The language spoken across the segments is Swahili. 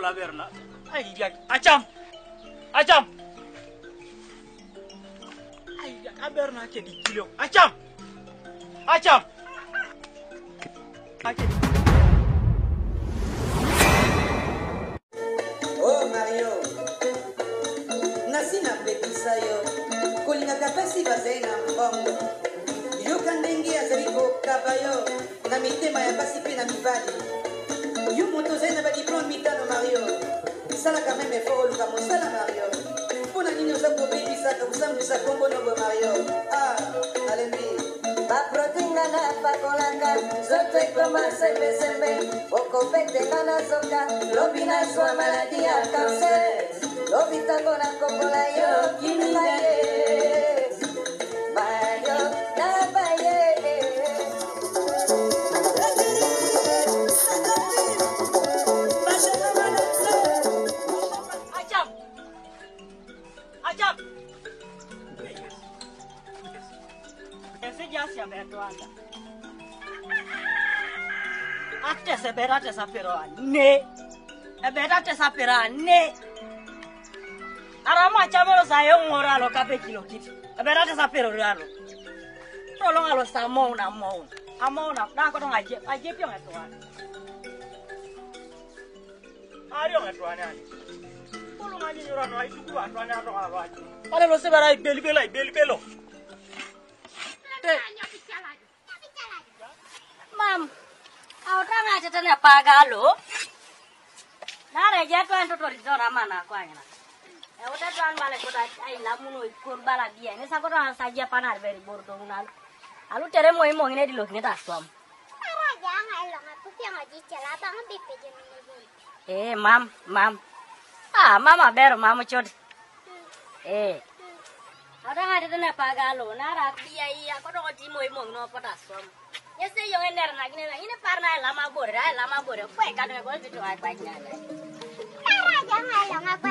la berna. Ai dia acam. Acam. Ai dia berna ke di kilo. Acam. Acam. Acam. Oh Mario. Nasina pekisa yo. Kulinga kapasi bazena mbongo. Yo kandengi azariko kabayo. Na mitema ya basi pe na mibali. Yo moto zena ba diplôme mitano Mario. Sala quand même effort luka mosala Mario. Pona nini ozako bebisa ka kusambisa Kongo no Mario. Ah, alembi. Ba protinga na pakolanga, zote koma sembe, oko pete na soka, lobi na swa maladi ya cancer, lobi tango na kokola yo, kinibaye, bayo na baye. Ajam, ajam. Sejak berdoanya, ate sebera te sapera ne, ebera te sapera ne. Arama chamelo sayong ngoralo kape kilo kiti, ebera te sapera ralo. Tolong alo samong na mong, among na ko dong aje piong etuan. Ario ngatwane ani. Tolong aja nyurano ai tuku atwane ato alo aje. Pale lo sebera belibelo. Mam, orang aja tanya pagalo. Nara jatuh itu torizora mana aku aja. Udah tuan balik udah ay lamun ikut bala dia. Ini saya orang saja panar beri bordongan. Alu cere mau ini di luar ini tak suam. Raja ngelong aku yang ngaji celah banget pipi Eh, jenis. mam. Ah, mama baru mama cod. Orang ada tanya pagalo. Nara dia aku dong ngaji mau no pada suam. Ya saya yang ini parna lama bore. Kue kan gue itu apa aja. Raja ngelong aku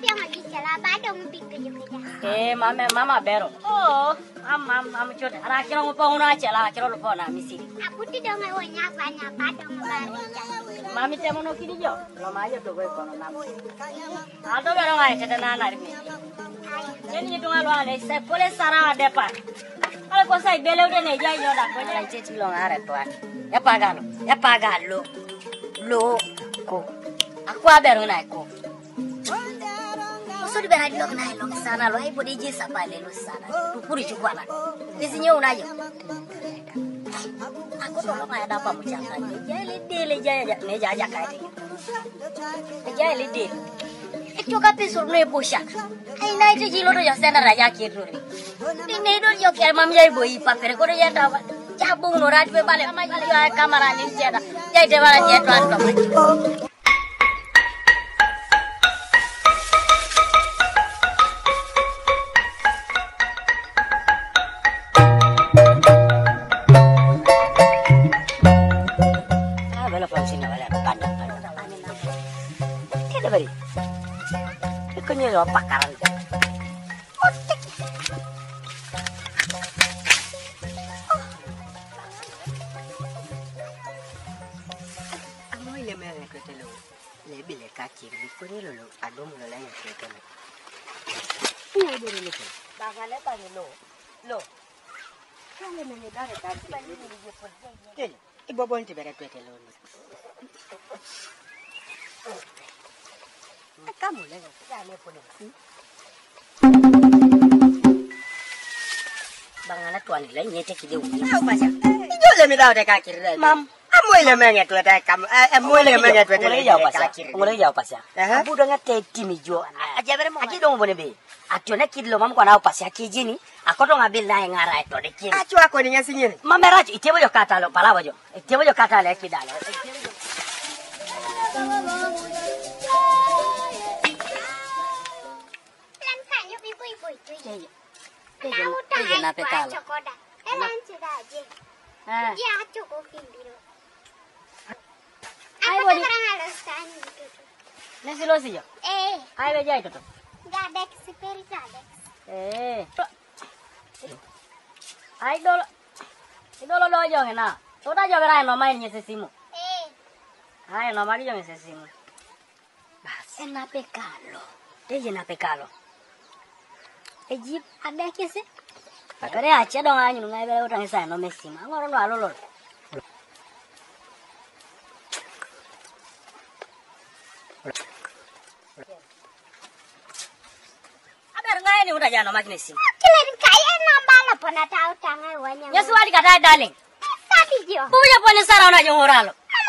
yang ngaji celah badung pipi jenis. Mama baru. Oh, mama cod. Akhirnya ngupang aja lah. Akhirnya lupa na misi. Aku tidak ngewanya banyak badung baru. Mami temo no kiri jo. Lo maja tuh gue kono nam. Aldo baru ngai cete nana ini. Jadi itu ngalu ane. Saya boleh sarang depan. Kalau kau saya bela udah neja yo dah. Kau nyala cece lo ngare tuan. Ya pagalo. Lo ko. Aku aberu naiko. Usuri bela lo naik lo sana lo. Ibu DJ sapa le lo sana. Pupuri cukwana. Disinya unayo. Aku tolong ada apa mucaka ni. Jaya neja aja kayak ini. Jaya lidi. Itu kapi suruh bosya. Hai naik tu jilo tu jasa na raja kiri. Ini tu yo kiai mam jaya boi papere kau jaya tahu. Cabung norat pe balik. Jaya kamera ni jaya. Jaya dewa jaya tuan kamu. Lo pakaran. Amo ile mere kwetelo. Le bile kaki likoni lo adomo lo la kwetelo. Ina bere lo. Bagale pani lo. Kale menye dare kaki bali ni je po. Tele. Ibobo nti bere kwetelo. Kamu lagi, jangan pun. Bangana tuan ini nyete kide uni. Tahu pasal. Ijo le mi tahu dek kaki dah. Mam. Amu le menget tu dek kamu. Amu le menget tu dek kaki. Mulai jauh pasal. Abu dengan teti mi jo. Aja beri mau. Aki dong boleh be. Atu nak kid lo mam kau nak pasal kiji ni. Aku dong ambil lah yang ngarai tu dek kiri. Acu aku ni ngasih ni. Mam meraj. Itu boleh kata lo. Pala boleh. Itu boleh kata le kida lo. Jangan apa kalau. Ya cukup biru. Ayo beri. Nasi lo sih yo. Ayo aja itu tu. Gadex seperi gadex. Ayo dolo. Idolo lo aja na. Toda aja berai no main nyese simu. Ayo no mari nyese simu. Ena pekalo. Deje na pekalo. Ejip ada kese. Akare acha dong anyu ngai bele utang isa no mesima. Ngoro lo alolo. Aber ngai ni udah jano makin sim. Kalian kaya nambala pona tahu tangai wanya. Ya suali kata darling. Tapi jo. Punya poni sarana jong oralo.